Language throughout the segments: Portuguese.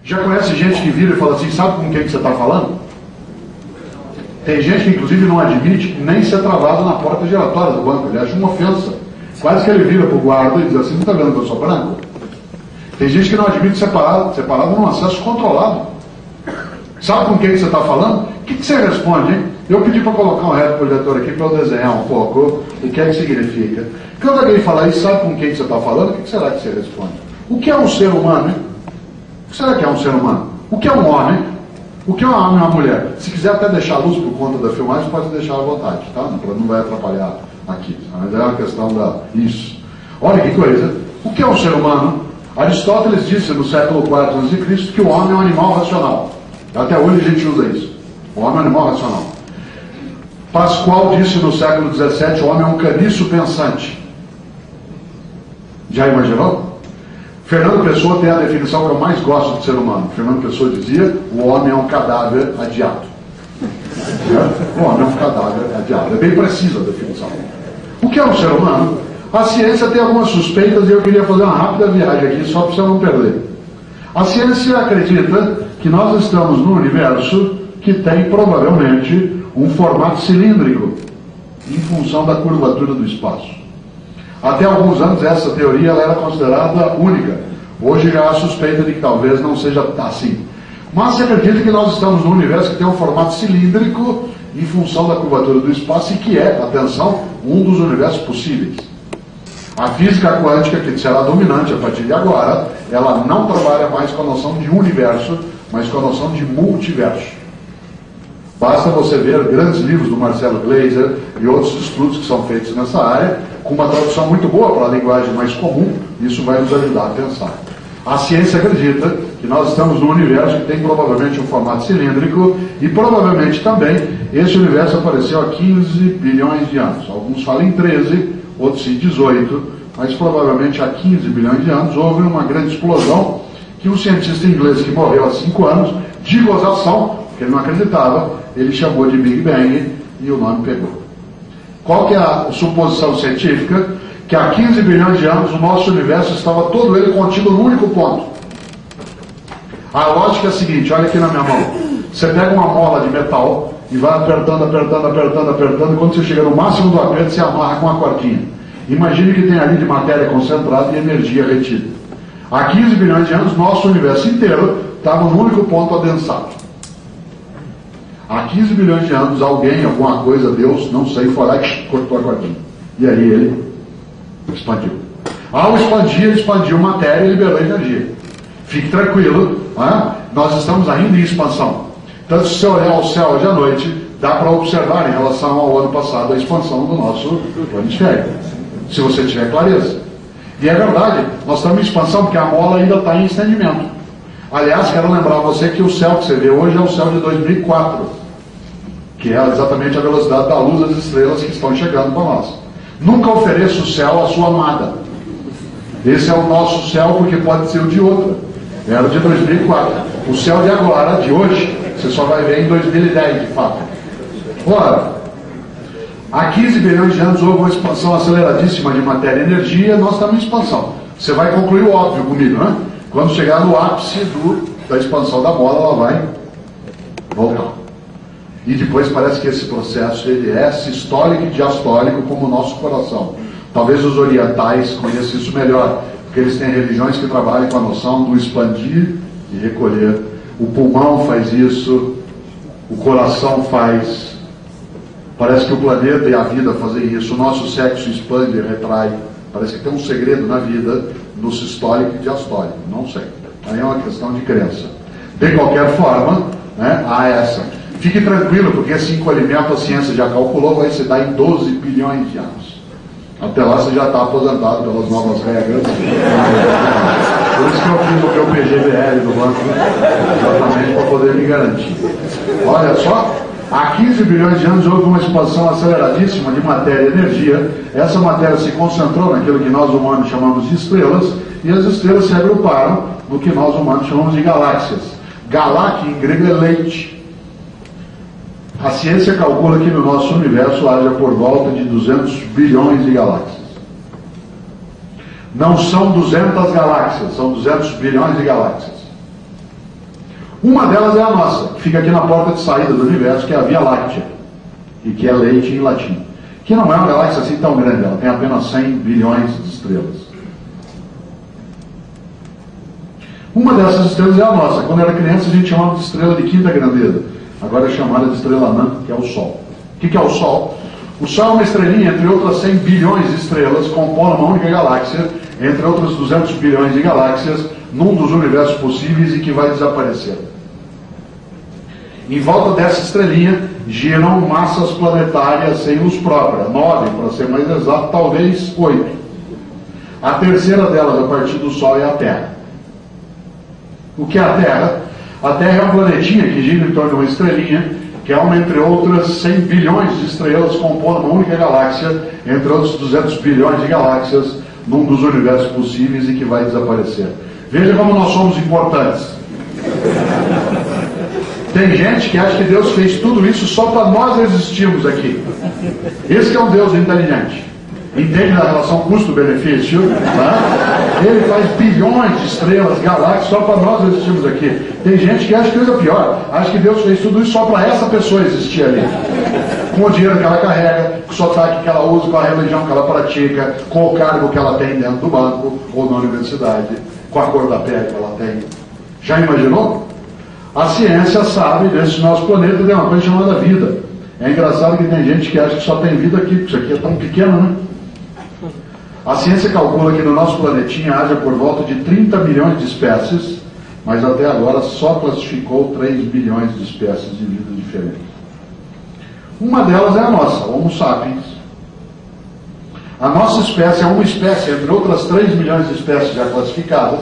Já conhece gente que vira e fala assim, sabe com quem que você está falando? Tem gente que inclusive não admite nem ser travado na porta giratória do banco, ele acha uma ofensa. Quase que ele vira para o guarda e diz assim, não está vendo que eu sou branco? Tem gente que não admite separado num acesso controlado. Sabe com quem que você está falando? O que você responde, hein? Eu pedi para colocar um reto projetor aqui para eu desenhar um pouco o que é que significa. Quando alguém falar isso, sabe com quem que você está falando? O que será que você responde? O que é um ser humano, hein? O que será que é um ser humano? O que é um homem? O que é um homem e uma mulher? Se quiser até deixar a luz por conta da filmagem, pode deixar à vontade, tá? Não vai atrapalhar aqui. Mas é uma questão da... Isso. Olha que coisa. O que é um ser humano? Aristóteles disse no século IV a.C. que o homem é um animal racional. Até hoje a gente usa isso. O homem é um animal racional. Pascoal disse no século XVII, o homem é um caniço pensante. Já imaginou? Fernando Pessoa tem a definição que eu mais gosto de ser humano. Fernando Pessoa dizia, o homem é um cadáver adiado. O homem é um cadáver adiado. É bem precisa a definição. O que é um ser humano? A ciência tem algumas suspeitas e eu queria fazer uma rápida viagem aqui, só para você não perder. A ciência acredita que nós estamos num universo que tem provavelmente um formato cilíndrico em função da curvatura do espaço. Até alguns anos essa teoria ela era considerada única. Hoje já há suspeita de que talvez não seja assim. Mas se acredita que nós estamos num universo que tem um formato cilíndrico em função da curvatura do espaço e que é, atenção, um dos universos possíveis. A física quântica, que será dominante a partir de agora, ela não trabalha mais com a noção de universo, mas com a noção de multiverso. Basta você ver grandes livros do Marcelo Gleiser e outros estudos que são feitos nessa área, com uma tradução muito boa para a linguagem mais comum, isso vai nos ajudar a pensar. A ciência acredita que nós estamos num universo que tem provavelmente um formato cilíndrico e provavelmente também esse universo apareceu há 15 bilhões de anos. Alguns falam em 13, outros em 18, mas provavelmente há 15 bilhões de anos houve uma grande explosão que um cientista inglês que morreu há 5 anos, de gozação, porque ele não acreditava, ele chamou de Big Bang e o nome pegou. Qual que é a suposição científica? Que há 15 bilhões de anos o nosso universo estava todo ele contido num único ponto. A lógica é a seguinte, olha aqui na minha mão. Você pega uma mola de metal e vai apertando, e quando você chega no máximo do aperto, você amarra com uma cordinha. Imagine que tem ali de matéria concentrada e energia retida. Há 15 bilhões de anos, nosso universo inteiro estava num único ponto adensado. Há 15 bilhões de anos, alguém, alguma coisa, Deus, não sei, foi lá e cortou a cordinha. E aí ele expandiu. Ao expandir, ele expandiu matéria e liberou energia. Fique tranquilo, nós estamos ainda em expansão. Então, se você olhar ao céu hoje à noite, dá para observar em relação ao ano passado a expansão do nosso planisfério. Se você tiver clareza. E é verdade, nós estamos em expansão porque a mola ainda está em estendimento. Aliás, quero lembrar você que o céu que você vê hoje é o céu de 2004, que é exatamente a velocidade da luz das estrelas que estão chegando para nós. Nunca ofereça o céu à sua amada. Esse é o nosso céu porque pode ser o de outra. Era o de 2004. O céu de agora, de hoje, você só vai ver em 2010, de fato. Ora, há 15 bilhões de anos houve uma expansão aceleradíssima de matéria e energia, nós estamos em expansão. Você vai concluir o óbvio comigo, né? Quando chegar no ápice da expansão da bola, ela vai voltar. E depois parece que esse processo ele é sistólico e diastólico como o nosso coração. Talvez os orientais conheçam isso melhor, porque eles têm religiões que trabalham com a noção do expandir e recolher. O pulmão faz isso, o coração faz. Parece que o planeta e a vida fazem isso. O nosso sexo expande e retrai. Parece que tem um segredo na vida no sistólico e diastólico. Não sei. Aí é uma questão de crença. De qualquer forma, há essa. Fique tranquilo, porque esse encolhimento a ciência já calculou, vai se dar em 12 bilhões de anos. Até lá você já está aposentado pelas novas regras. Por isso que eu fiz o meu PGBL no banco, exatamente para poder me garantir. Olha só, há 15 bilhões de anos houve uma expansão aceleradíssima de matéria e energia. Essa matéria se concentrou naquilo que nós humanos chamamos de estrelas, e as estrelas se agruparam no que nós humanos chamamos de galáxias. Galáxia em grego é leite. A ciência calcula que no nosso universo haja por volta de 200 bilhões de galáxias. Não são 200 galáxias, são 200 bilhões de galáxias. Uma delas é a nossa, que fica aqui na porta de saída do universo, que é a Via Láctea, e que é leite em latim. Que não é uma galáxia assim tão grande, ela tem apenas 100 bilhões de estrelas. Uma dessas estrelas é a nossa. Quando era criança a gente chamava de estrela de quinta grandeza. Agora é chamada de estrela anã, que é o Sol. O que é o Sol? O Sol é uma estrelinha, entre outras 100 bilhões de estrelas, compõe uma única galáxia, entre outras 200 bilhões de galáxias, num dos universos possíveis e que vai desaparecer. Em volta dessa estrelinha giram massas planetárias sem luz própria, 9 para ser mais exato, talvez 8. A terceira delas, a partir do Sol, é a Terra. O que é a Terra? A Terra é um planetinha que gira em torno de uma estrelinha, que é uma, entre outras, 100 bilhões de estrelas, compondo uma única galáxia, entre outros 200 bilhões de galáxias, num dos universos possíveis e que vai desaparecer. Veja como nós somos importantes. Tem gente que acha que Deus fez tudo isso só para nós existirmos aqui. Esse que é um Deus inteligente. Entende a relação custo-benefício? Né? Ele faz bilhões de estrelas, galáxias, só para nós existirmos aqui. Tem gente que acha que coisa pior. Acha que Deus fez tudo isso só para essa pessoa existir ali. Com o dinheiro que ela carrega, com o sotaque que ela usa, com a religião que ela pratica, com o cargo que ela tem dentro do banco ou na universidade, com a cor da pele que ela tem. Já imaginou? A ciência sabe desse nosso planeta tem uma coisa chamada vida. É engraçado que tem gente que acha que só tem vida aqui, porque isso aqui é tão pequeno, né? A ciência calcula que no nosso planetinha haja por volta de 30 milhões de espécies, mas até agora só classificou 3 bilhões de espécies de vida diferentes. Uma delas é a nossa, Homo sapiens. A nossa espécie é uma espécie, entre outras 3 milhões de espécies já classificadas,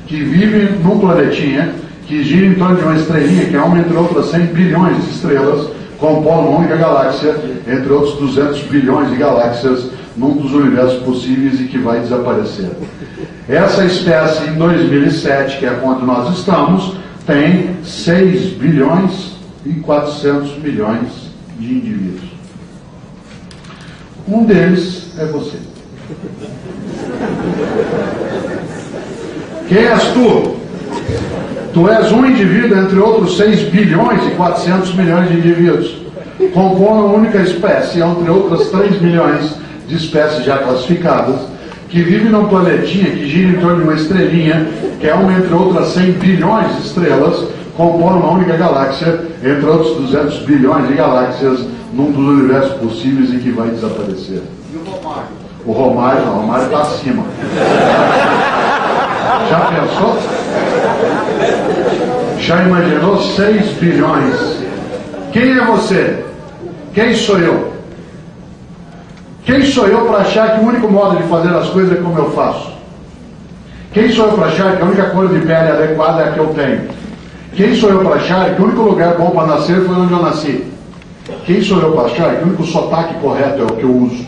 que vive num planetinha que gira em torno de uma estrelinha, que é uma, entre outras 100 bilhões de estrelas, compondo uma única galáxia, entre outros 200 bilhões de galáxias, num dos universos possíveis e que vai desaparecer. Essa espécie, em 2007, que é quando nós estamos, tem 6 bilhões e 400 milhões de indivíduos. Um deles é você. Quem és tu? Tu és um indivíduo entre outros 6 bilhões e 400 milhões de indivíduos. Compõe uma única espécie, entre outras 3 milhões de espécies já classificadas, que vive num planetinha que gira em torno de uma estrelinha, que é uma, entre outras 100 bilhões de estrelas, compõe uma única galáxia, entre outros 200 bilhões de galáxias, num dos universos possíveis e que vai desaparecer. E o Romário? O Romário não, o Romário está acima. Já pensou? Já imaginou 6 bilhões? Quem é você? Quem sou eu? Quem sou eu para achar que o único modo de fazer as coisas é como eu faço? Quem sou eu para achar que a única cor de pele adequada é a que eu tenho? Quem sou eu para achar que o único lugar bom para nascer foi onde eu nasci? Quem sou eu para achar que o único sotaque correto é o que eu uso?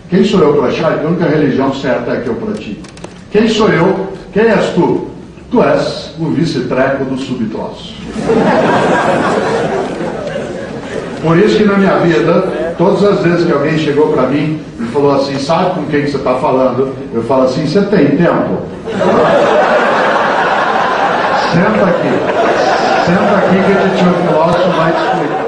Quem sou eu para achar que a única religião certa é a que eu pratico? Quem sou eu? Quem és tu? Tu és o vice-treco do subtroço. Por isso que na minha vida, todas as vezes que alguém chegou para mim e falou assim, sabe com quem você está falando? Eu falo assim, você tem tempo? Senta aqui que o tio filósofo vai te explicar.